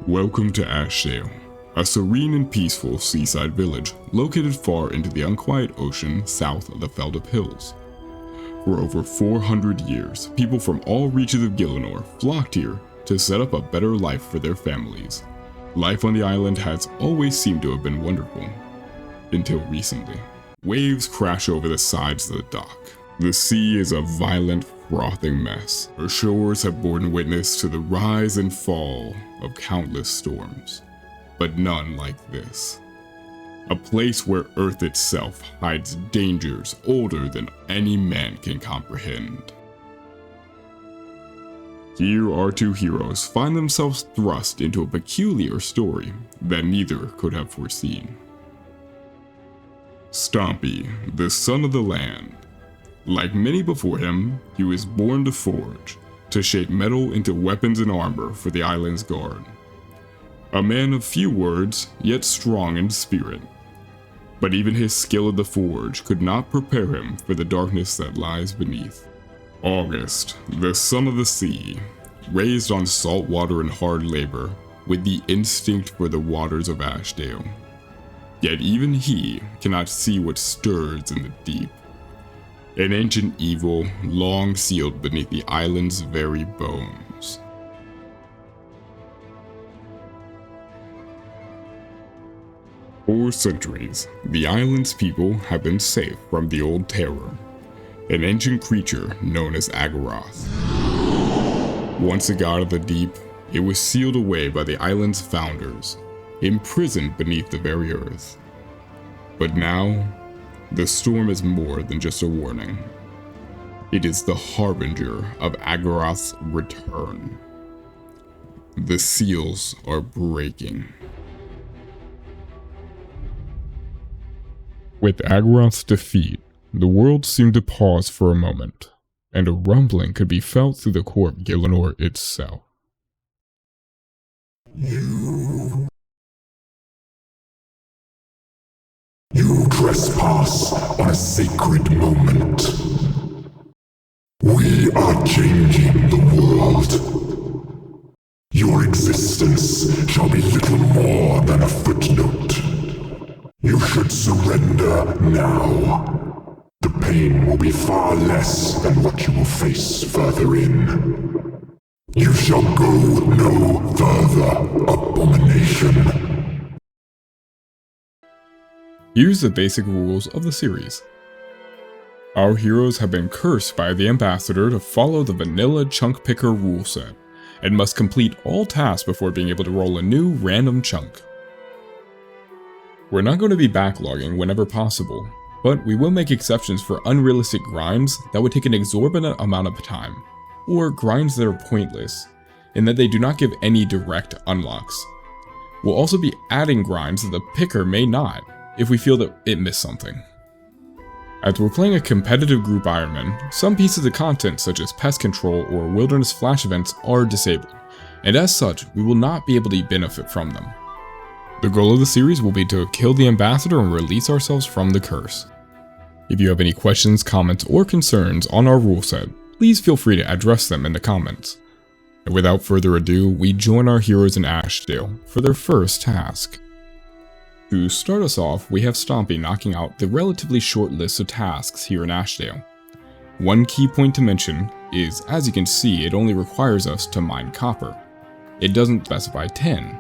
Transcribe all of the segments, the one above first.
Welcome to Ashdale, a serene and peaceful seaside village located far into the unquiet ocean south of the Feldip Hills. For over 400 years, people from all reaches of Gielinor flocked here to set up a better life for their families. Life on the island has always seemed to have been wonderful, until recently. Waves crash over the sides of the dock. The sea is a violent, frothing mess. Her shores have borne witness to the rise and fall of countless storms, but none like this. A place where Earth itself hides dangers older than any man can comprehend. Here our two heroes find themselves thrust into a peculiar story that neither could have foreseen. Stompy, the son of the land. Like many before him, he was born to forge, to shape metal into weapons and armor for the island's guard. A man of few words, yet strong in spirit. But even his skill at the forge could not prepare him for the darkness that lies beneath. August, the son of the sea, raised on salt water and hard labor, with the instinct for the waters of Ashdale. Yet even he cannot see what stirs in the deep. An ancient evil long sealed beneath the island's very bones. For centuries, the island's people have been safe from the Old Terror, an ancient creature known as Agaroth. Once a god of the deep, it was sealed away by the island's founders, imprisoned beneath the very earth. But now, the storm is more than just a warning. It is the harbinger of Agaroth's return. The seals are breaking. With Agaroth's defeat, the world seemed to pause for a moment, and a rumbling could be felt through the core of Gielinor itself. You trespass on a sacred moment. We are changing the world. Your existence shall be little more than a footnote. You should surrender now. The pain will be far less than what you will face further in. You shall go no further, abomination. Here's the basic rules of the series. Our heroes have been cursed by the ambassador to follow the vanilla chunk picker rule set, and must complete all tasks before being able to roll a new random chunk. We're not going to be backlogging whenever possible, but we will make exceptions for unrealistic grinds that would take an exorbitant amount of time, or grinds that are pointless, in that they do not give any direct unlocks. We'll also be adding grinds that the picker may not, if we feel that it missed something. As we're playing a competitive group Ironman, some pieces of content such as pest control or wilderness flash events are disabled, and as such, we will not be able to benefit from them. The goal of the series will be to kill the ambassador and release ourselves from the curse. If you have any questions, comments, or concerns on our rule set, please feel free to address them in the comments. And without further ado, we join our heroes in Ashdale for their first task. To start us off, we have Stompy knocking out the relatively short list of tasks here in Ashdale. One key point to mention is, as you can see, it only requires us to mine copper. It doesn't specify 10.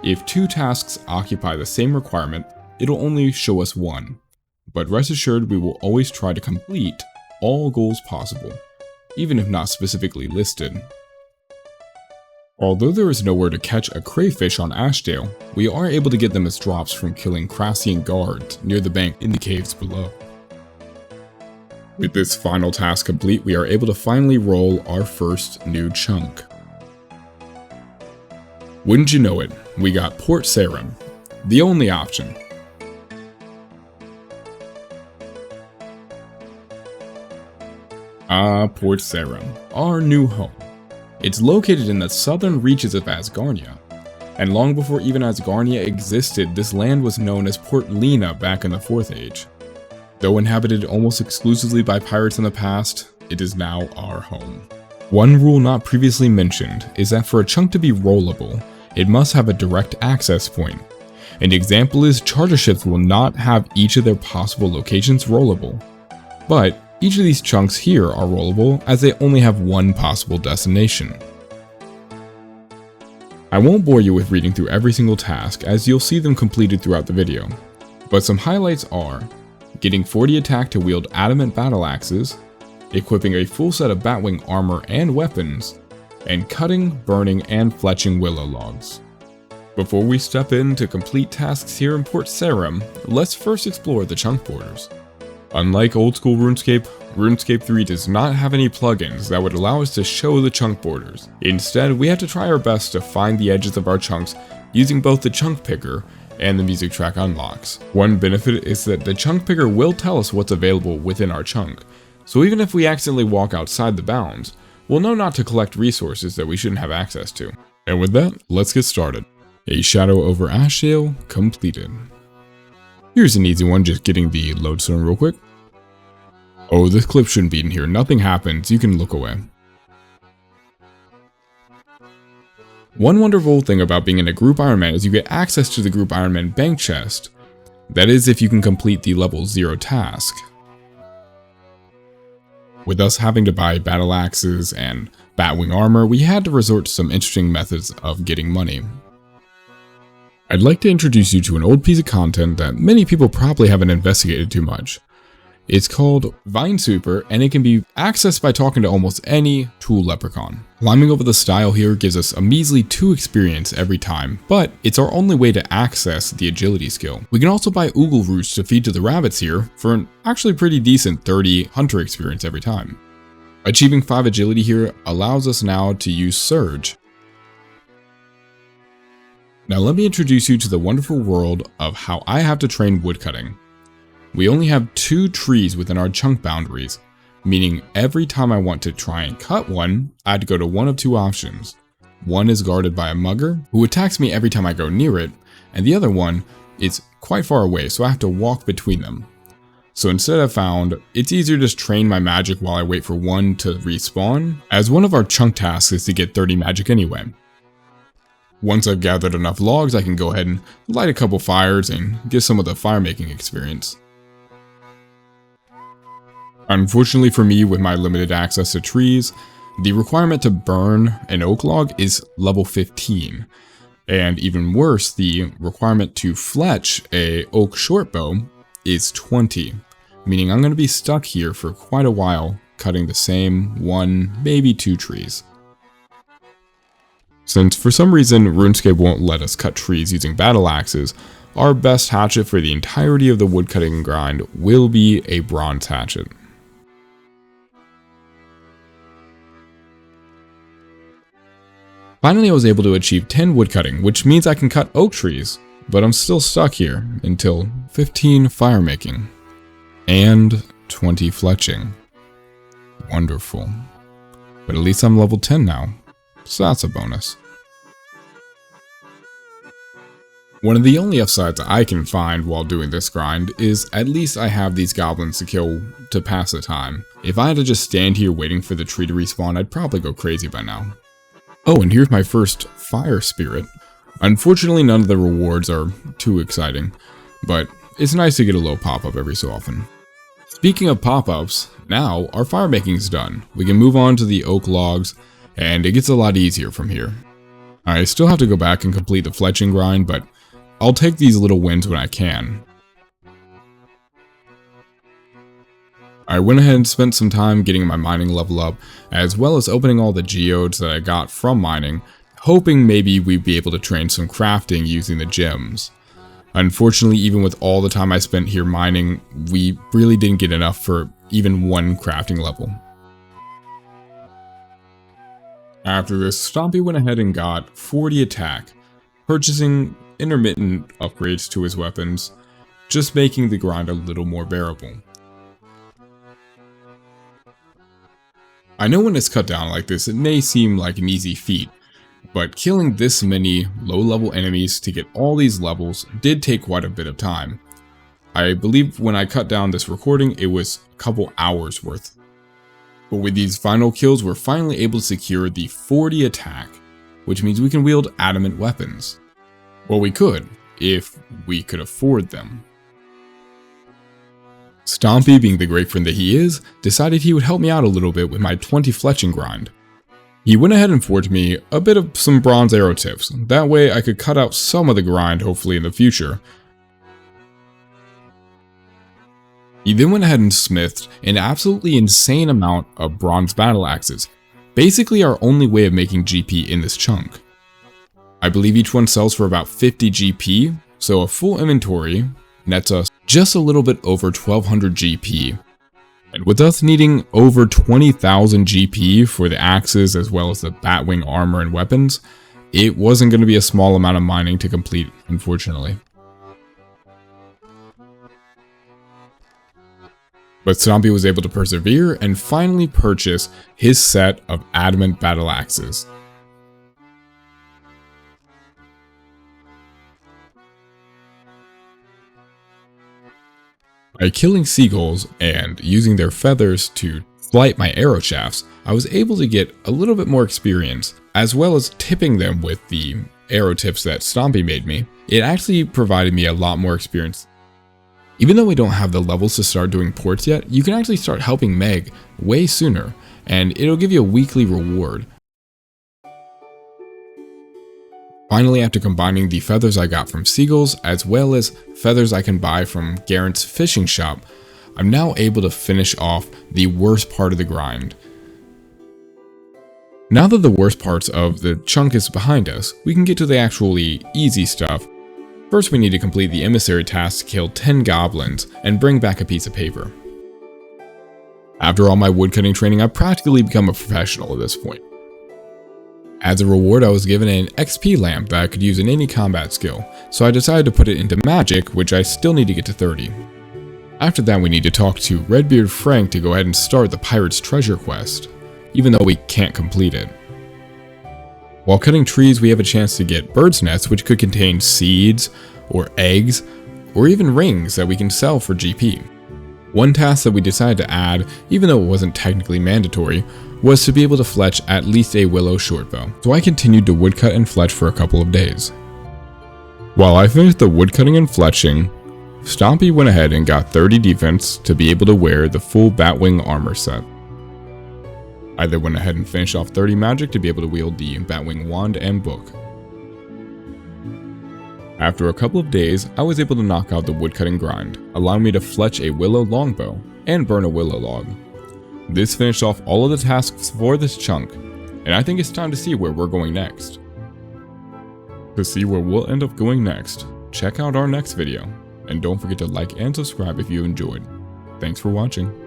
If 2 tasks occupy the same requirement, it'll only show us 1. But rest assured, we will always try to complete all goals possible, even if not specifically listed. Although there is nowhere to catch a crayfish on Ashdale, we are able to get them as drops from killing Crassian guards near the bank in the caves below. With this final task complete, we are able to finally roll our first new chunk. Wouldn't you know it, we got Port Sarim, the only option. Port Sarim, our new home. It's located in the southern reaches of Asgarnia, and long before even Asgarnia existed, this land was known as Port Lena back in the 4th Age. Though inhabited almost exclusively by pirates in the past, it is now our home. One rule not previously mentioned is that for a chunk to be rollable, it must have a direct access point. An example is charter ships will not have each of their possible locations rollable, but each of these chunks here are rollable as they only have one possible destination. I won't bore you with reading through every single task as you'll see them completed throughout the video, but some highlights are getting 40 attack to wield adamant battle axes, equipping a full set of batwing armor and weapons, and cutting, burning, and fletching willow logs. Before we step in to complete tasks here in Port Sarim, let's first explore the chunk borders. Unlike old school RuneScape, RuneScape 3 does not have any plugins that would allow us to show the chunk borders. Instead, we have to try our best to find the edges of our chunks using both the chunk picker and the music track unlocks. One benefit is that the chunk picker will tell us what's available within our chunk, so even if we accidentally walk outside the bounds, we'll know not to collect resources that we shouldn't have access to. And with that, let's get started. A Shadow over Ashdale completed. Here's an easy one, just getting the lodestone real quick. Oh, this clip shouldn't be in here. Nothing happens. You can look away. One wonderful thing about being in a group Ironman is you get access to the group Ironman bank chest. That is if you can complete the level 0 task. With us having to buy battle axes and batwing armor, we had to resort to some interesting methods of getting money. I'd like to introduce you to an old piece of content that many people probably haven't investigated too much. It's called Vinesweeper, and it can be accessed by talking to almost any tool leprechaun. Climbing over the stile here gives us a measly 2 experience every time, but it's our only way to access the agility skill. We can also buy oogle roots to feed to the rabbits here for an actually pretty decent 30 hunter experience every time. Achieving 5 agility here allows us now to use Surge. Now let me introduce you to the wonderful world of how I have to train woodcutting. We only have 2 trees within our chunk boundaries, meaning every time I want to try and cut one, I had to go to one of 2 options. One is guarded by a mugger, who attacks me every time I go near it, and the other one is quite far away, so I have to walk between them. So instead I found, it's easier to just train my magic while I wait for one to respawn, as one of our chunk tasks is to get 30 magic anyway. Once I've gathered enough logs, I can go ahead and light a couple fires and get some of the fire making experience. Unfortunately for me, with my limited access to trees, the requirement to burn an oak log is level 15. And even worse, the requirement to fletch a oak shortbow is 20, meaning I'm going to be stuck here for quite a while, cutting the same 1, maybe 2 trees. Since for some reason RuneScape won't let us cut trees using battle axes, our best hatchet for the entirety of the woodcutting grind will be a bronze hatchet. Finally, I was able to achieve 10 woodcutting, which means I can cut oak trees, but I'm still stuck here until 15 fire making and 20 fletching. Wonderful. But at least I'm level 10 now, so that's a bonus. One of the only upsides I can find while doing this grind is at least I have these goblins to kill to pass the time. If I had to just stand here waiting for the tree to respawn, I'd probably go crazy by now. Oh, and here's my first fire spirit. Unfortunately, none of the rewards are too exciting, but it's nice to get a little pop-up every so often. Speaking of pop-ups, now our fire making's done. We can move on to the oak logs, and it gets a lot easier from here. I still have to go back and complete the fletching grind, but I'll take these little wins when I can. I went ahead and spent some time getting my mining level up, as well as opening all the geodes that I got from mining, hoping maybe we'd be able to train some crafting using the gems. Unfortunately, even with all the time I spent here mining, we really didn't get enough for even 1 crafting level. After this, Stompy went ahead and got 40 attack, purchasing intermittent upgrades to his weapons, just making the grind a little more bearable. I know when it's cut down like this, it may seem like an easy feat, but killing this many low-level enemies to get all these levels did take quite a bit of time. I believe when I cut down this recording, it was a couple hours worth. But with these final kills, we're finally able to secure the 40 attack, which means we can wield adamant weapons. Well, we could, if we could afford them. Stompy, being the great friend that he is, decided he would help me out a little bit with my 20 fletching grind. He went ahead and forged me a bit of some bronze arrow tips, that way I could cut out some of the grind hopefully in the future. He then went ahead and smithed an absolutely insane amount of bronze battle axes, basically our only way of making GP in this chunk. I believe each one sells for about 50 GP, so a full inventory nets us just a little bit over 1200 GP. And with us needing over 20,000 GP for the axes as well as the batwing armor and weapons, it wasn't going to be a small amount of mining to complete, unfortunately. But Stompy was able to persevere and finally purchase his set of adamant battle axes. By killing seagulls and using their feathers to flight my arrow shafts, I was able to get a little bit more experience, as well as tipping them with the arrow tips that Stompy made me. It actually provided me a lot more experience. Even though we don't have the levels to start doing ports yet, you can actually start helping Meg way sooner, and it'll give you a weekly reward. Finally, after combining the feathers I got from seagulls, as well as feathers I can buy from Garrett's fishing shop, I'm now able to finish off the worst part of the grind. Now that the worst parts of the chunk is behind us, we can get to the actually easy stuff. First, we need to complete the emissary task to kill 10 goblins and bring back a piece of paper. After all my woodcutting training, I've practically become a professional at this point. As a reward, I was given an XP lamp that I could use in any combat skill, so I decided to put it into magic, which I still need to get to 30. After that, we need to talk to Redbeard Frank to go ahead and start the Pirate's Treasure quest, even though we can't complete it. While cutting trees, we have a chance to get bird's nests, which could contain seeds, or eggs, or even rings that we can sell for GP. One task that we decided to add, even though it wasn't technically mandatory, was to be able to fletch at least a willow shortbow, so I continued to woodcut and fletch for a couple of days. While I finished the woodcutting and fletching, Stompy went ahead and got 30 defense to be able to wear the full batwing armor set. I then went ahead and finished off 30 magic to be able to wield the batwing wand and book. After a couple of days, I was able to knock out the woodcutting grind, allowing me to fletch a willow longbow and burn a willow log. This finished off all of the tasks for this chunk, and I think it's time to see where we're going next. To see where we'll end up going next, check out our next video, and don't forget to like and subscribe if you enjoyed. Thanks for watching.